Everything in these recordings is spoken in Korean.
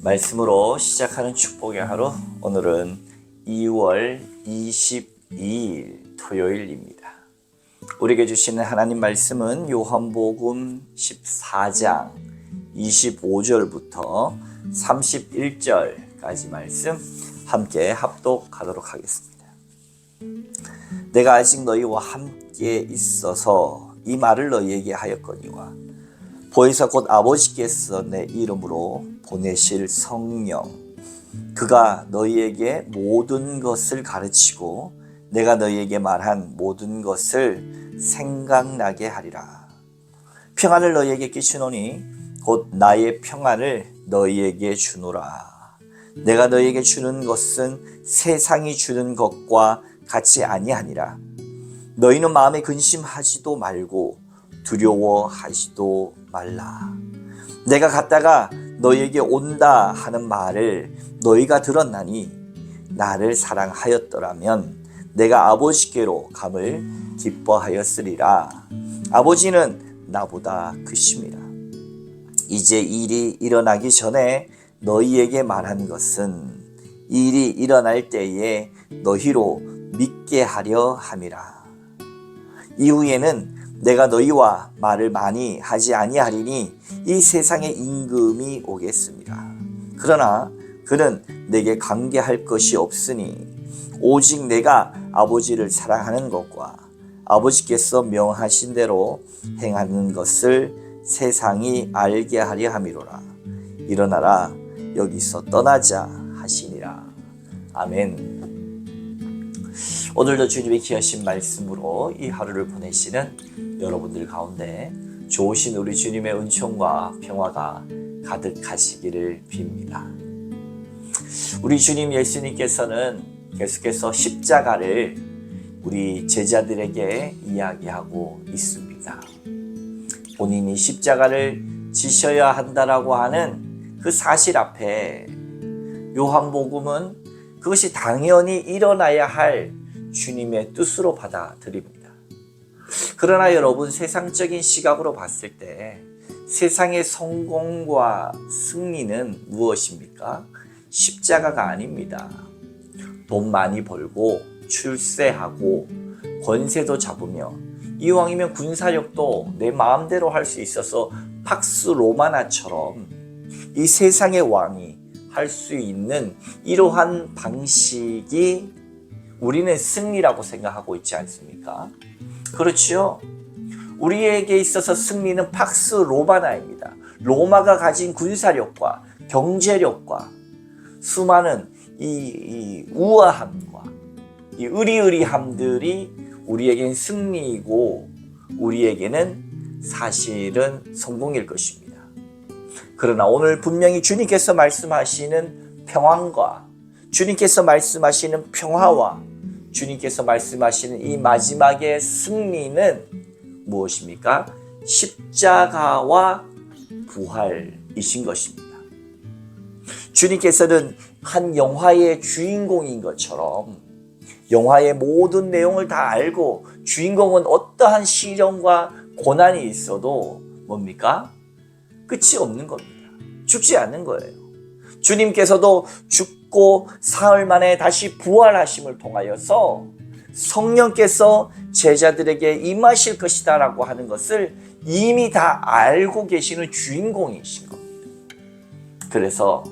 말씀으로 시작하는 축복의 하루, 오늘은 2월 22일 토요일입니다. 우리에게 주시는 하나님 말씀은 요한복음 14장 25절부터 31절까지 말씀 함께 합독하도록 하겠습니다. 내가 아직 너희와 함께 있어서 이 말을 너희에게 하였거니와 보혜사 곧 아버지께서 내 이름으로 보내실 성령 그가 너희에게 모든 것을 가르치고 내가 너희에게 말한 모든 것을 생각나게 하리라. 평안을 너희에게 끼치노니 곧 나의 평안을 너희에게 주노라. 내가 너희에게 주는 것은 세상이 주는 것과 같이 아니하니라. 너희는 마음에 근심하지도 말고 두려워하지도 말라. 내가 갔다가 너희에게 온다 하는 말을 너희가 들었나니 나를 사랑하였더라면 내가 아버지께로 감을 기뻐하였으리라. 아버지는 나보다 크심이라. 이제 일이 일어나기 전에 너희에게 말한 것은 일이 일어날 때에 너희로 믿게 하려 함이라. 이후에는 내가 너희와 말을 많이 하지 아니하리니 이 세상에 임금이 오겠습니다. 그러나 그는 내게 관계할 것이 없으니 오직 내가 아버지를 사랑하는 것과 아버지께서 명하신 대로 행하는 것을 세상이 알게 하려 함이로라. 일어나라, 여기서 떠나자 하시니라. 아멘. 오늘도 주님의 귀하신 말씀으로 이 하루를 보내시는 여러분들 가운데 좋으신 우리 주님의 은총과 평화가 가득하시기를 빕니다. 우리 주님 예수님께서는 계속해서 십자가를 우리 제자들에게 이야기하고 있습니다. 본인이 십자가를 지셔야 한다라고 하는 그 사실 앞에 요한복음은 그것이 당연히 일어나야 할 주님의 뜻으로 받아들입니다. 그러나 여러분, 세상적인 시각으로 봤을 때 세상의 성공과 승리는 무엇입니까? 십자가가 아닙니다. 돈 많이 벌고 출세하고 권세도 잡으며 이왕이면 군사력도 내 마음대로 할 수 있어서 팍스 로마나처럼 이 세상의 왕이 할 수 있는 이러한 방식이 우리는 승리라고 생각하고 있지 않습니까? 그렇죠? 우리에게 있어서 승리는 팍스 로마나입니다. 로마가 가진 군사력과 경제력과 수많은 이 우아함과 이 의리의리함들이 우리에겐 승리이고 우리에게는 사실은 성공일 것입니다. 그러나 오늘 분명히 주님께서 말씀하시는 평안과 주님께서 말씀하시는 평화와 주님께서 말씀하시는 이 마지막의 승리는 무엇입니까? 십자가와 부활이신 것입니다. 주님께서는 한 영화의 주인공인 것처럼 영화의 모든 내용을 다 알고 주인공은 어떠한 시련과 고난이 있어도 뭡니까? 끝이 없는 겁니다. 죽지 않는 거예요. 주님께서도 죽고 사흘 만에 다시 부활하심을 통하여서 성령께서 제자들에게 임하실 것이다 라고 하는 것을 이미 다 알고 계시는 주인공이신 겁니다. 그래서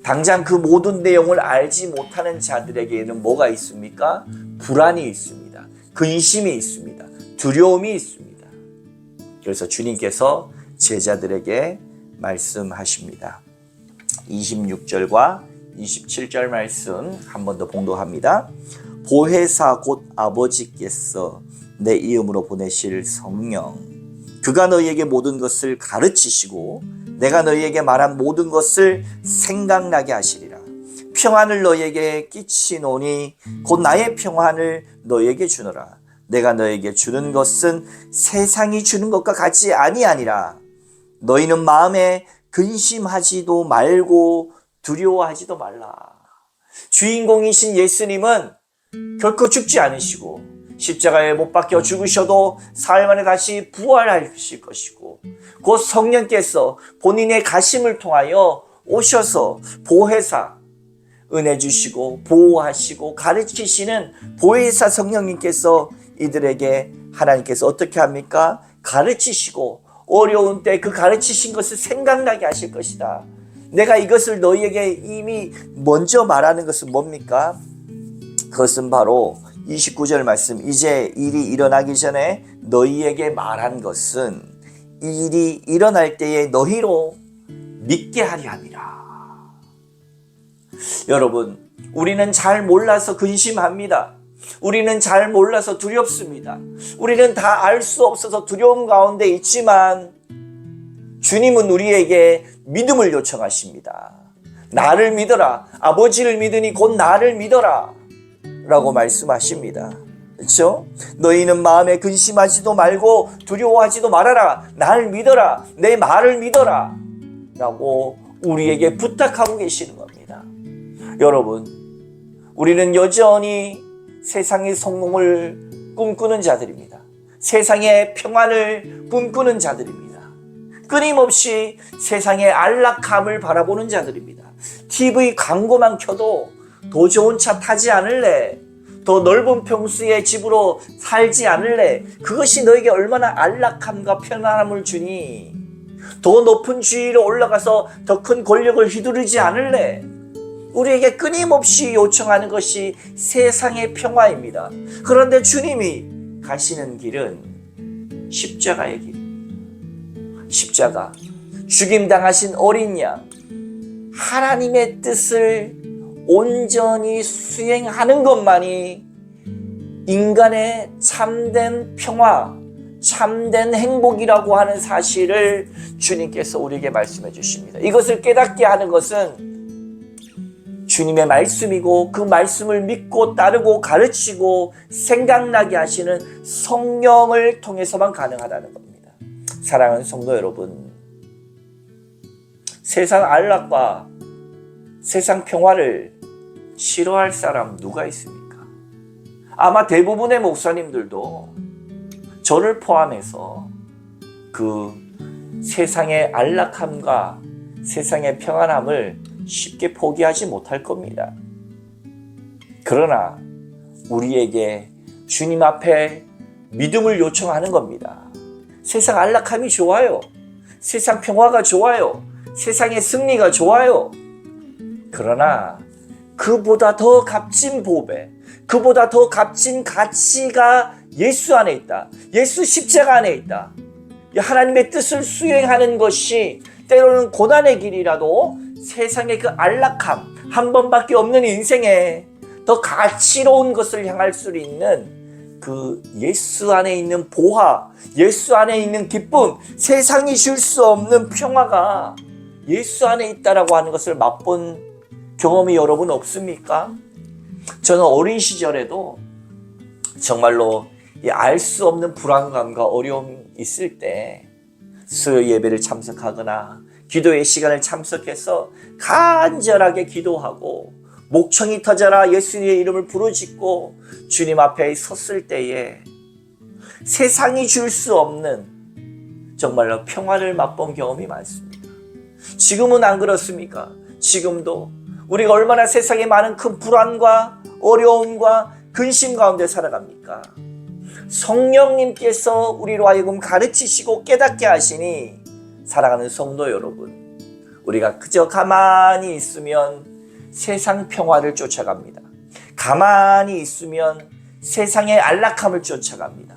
당장 그 모든 내용을 알지 못하는 자들에게는 뭐가 있습니까? 불안이 있습니다. 근심이 있습니다. 두려움이 있습니다. 그래서 주님께서 제자들에게 말씀하십니다. 26절과 27절 말씀 한 번 더 봉독합니다. 보혜사 곧 아버지께서 내 이름으로 보내실 성령 그가 너희에게 모든 것을 가르치시고 내가 너희에게 말한 모든 것을 생각나게 하시리라. 평안을 너희에게 끼치노니 곧 나의 평안을 너희에게 주노라. 내가 너희에게 주는 것은 세상이 주는 것과 같이 아니하니라. 너희는 마음에 근심하지도 말고 두려워하지도 말라. 주인공이신 예수님은 결코 죽지 않으시고 십자가에 못 박혀 죽으셔도 사흘 만에 다시 부활하실 것이고 곧 성령께서 본인의 가심을 통하여 오셔서 보혜사 은혜 주시고 보호하시고 가르치시는 보혜사 성령님께서 이들에게 하나님께서 어떻게 합니까? 가르치시고 어려운 때 그 가르치신 것을 생각나게 하실 것이다. 내가 이것을 너희에게 이미 먼저 말하는 것은 뭡니까? 그것은 바로 29절 말씀, 이제 일이 일어나기 전에 너희에게 말한 것은 일이 일어날 때에 너희로 믿게 하리 함이라. 여러분, 우리는 잘 몰라서 근심합니다. 우리는 잘 몰라서 두렵습니다. 우리는 다 알 수 없어서 두려움 가운데 있지만 주님은 우리에게 믿음을 요청하십니다. 나를 믿어라. 아버지를 믿으니 곧 나를 믿어라 라고 말씀하십니다. 그렇죠? 너희는 마음에 근심하지도 말고 두려워하지도 말아라. 나를 믿어라. 내 말을 믿어라 라고 우리에게 부탁하고 계시는 겁니다. 여러분, 우리는 여전히 세상의 성공을 꿈꾸는 자들입니다. 세상의 평안을 꿈꾸는 자들입니다. 끊임없이 세상의 안락함을 바라보는 자들입니다. TV 광고만 켜도 더 좋은 차 타지 않을래? 더 넓은 평수의 집으로 살지 않을래? 그것이 너에게 얼마나 안락함과 편안함을 주니? 더 높은 지위로 올라가서 더 큰 권력을 휘두르지 않을래? 우리에게 끊임없이 요청하는 것이 세상의 평화입니다. 그런데 주님이 가시는 길은 십자가의 길. 십자가, 죽임당하신 어린 양, 하나님의 뜻을 온전히 수행하는 것만이 인간의 참된 평화, 참된 행복이라고 하는 사실을 주님께서 우리에게 말씀해 주십니다. 이것을 깨닫게 하는 것은 주님의 말씀이고 그 말씀을 믿고 따르고 가르치고 생각나게 하시는 성령을 통해서만 가능하다는 겁니다. 사랑하는 성도 여러분, 세상 안락과 세상 평화를 싫어할 사람 누가 있습니까? 아마 대부분의 목사님들도 저를 포함해서 그 세상의 안락함과 세상의 평안함을 쉽게 포기하지 못할 겁니다. 그러나 우리에게 주님 앞에 믿음을 요청하는 겁니다. 세상 안락함이 좋아요. 세상 평화가 좋아요. 세상의 승리가 좋아요. 그러나 그보다 더 값진 보배, 그보다 더 값진 가치가 예수 안에 있다. 예수 십자가 안에 있다. 하나님의 뜻을 수행하는 것이 때로는 고난의 길이라도 세상의 그 안락함, 한 번밖에 없는 인생에 더 가치로운 것을 향할 수 있는 그 예수 안에 있는 보화, 예수 안에 있는 기쁨, 세상이 줄 수 없는 평화가 예수 안에 있다라고 하는 것을 맛본 경험이 여러분 없습니까? 저는 어린 시절에도 정말로 알 수 없는 불안감과 어려움이 있을 때 수요 예배를 참석하거나 기도의 시간을 참석해서 간절하게 기도하고 목청이 터져라 예수님의 이름을 부르짖고 주님 앞에 섰을 때에 세상이 줄 수 없는 정말로 평화를 맛본 경험이 많습니다. 지금은 안 그렇습니까? 지금도 우리가 얼마나 세상에 많은 큰 불안과 어려움과 근심 가운데 살아갑니까? 성령님께서 우리로 하여금 가르치시고 깨닫게 하시니 사랑하는 성도 여러분, 우리가 그저 가만히 있으면 세상 평화를 쫓아갑니다. 가만히 있으면 세상의 안락함을 쫓아갑니다.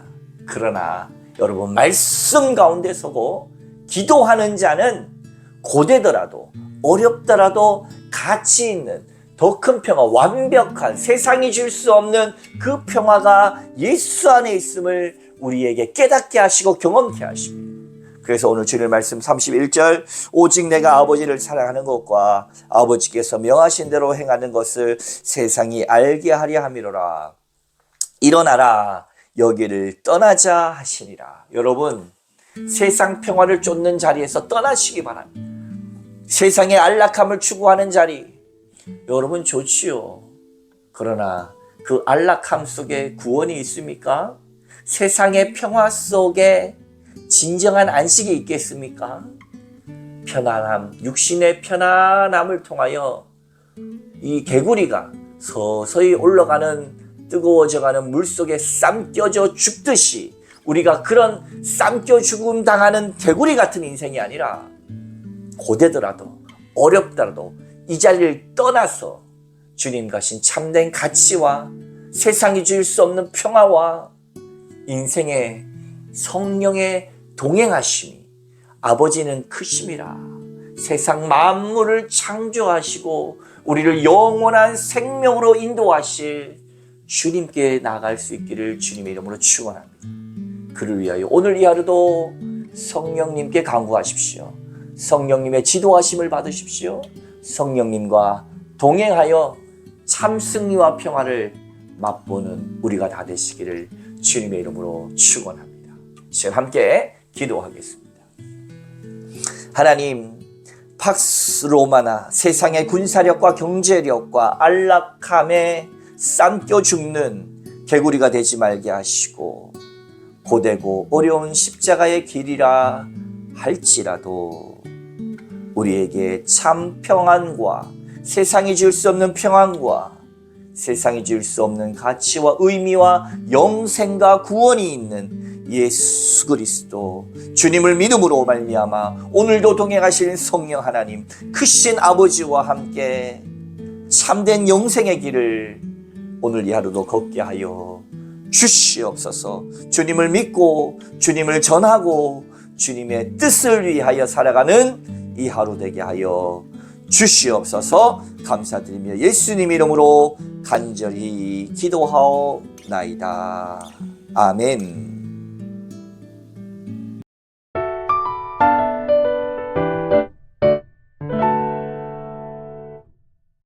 그러나 여러분, 말씀 가운데 서고 기도하는 자는 고되더라도 어렵더라도 가치 있는 더 큰 평화, 완벽한 세상이 줄 수 없는 그 평화가 예수 안에 있음을 우리에게 깨닫게 하시고 경험케 하십니다. 그래서 오늘 주일 말씀 31절, 오직 내가 아버지를 사랑하는 것과 아버지께서 명하신 대로 행하는 것을 세상이 알게 하려 함이로라. 일어나라, 여기를 떠나자 하시니라. 여러분, 세상 평화를 쫓는 자리에서 떠나시기 바랍니다. 세상의 안락함을 추구하는 자리, 여러분 좋지요. 그러나 그 안락함 속에 구원이 있습니까? 세상의 평화 속에 진정한 안식이 있겠습니까? 편안함, 육신의 편안함을 통하여 이 개구리가 서서히 올라가는 뜨거워져가는 물속에 삼켜져 죽듯이 우리가 그런 삼켜 죽음 당하는 개구리 같은 인생이 아니라 고되더라도 어렵더라도 이 자리를 떠나서 주님 가신 참된 가치와 세상이 줄 수 없는 평화와 인생의 성령의 동행하심이 아버지는 크심이라 세상 만물을 창조하시고 우리를 영원한 생명으로 인도하실 주님께 나아갈 수 있기를 주님의 이름으로 축원합니다. 그를 위하여 오늘 이 하루도 성령님께 간구하십시오. 성령님의 지도하심을 받으십시오. 성령님과 동행하여 참 승리와 평화를 맛보는 우리가 다 되시기를 주님의 이름으로 축원합니다. 지금 함께 기도하겠습니다. 하나님, 팍스 로마나 세상의 군사력과 경제력과 안락함에 삼켜 죽는 개구리가 되지 말게 하시고 고되고 어려운 십자가의 길이라 할지라도 우리에게 참 평안과 세상이 줄 수 없는 평안과 세상이 줄 수 없는 가치와 의미와 영생과 구원이 있는 예수 그리스도 주님을 믿음으로 말미암아 오늘도 동행하시는 성령 하나님 크신 아버지와 함께 참된 영생의 길을 오늘 이 하루도 걷게 하여 주시옵소서. 주님을 믿고 주님을 전하고 주님의 뜻을 위하여 살아가는 이 하루 되게 하여 주시옵소서. 감사드리며 예수님 이름으로 간절히 기도하옵나이다. 아멘.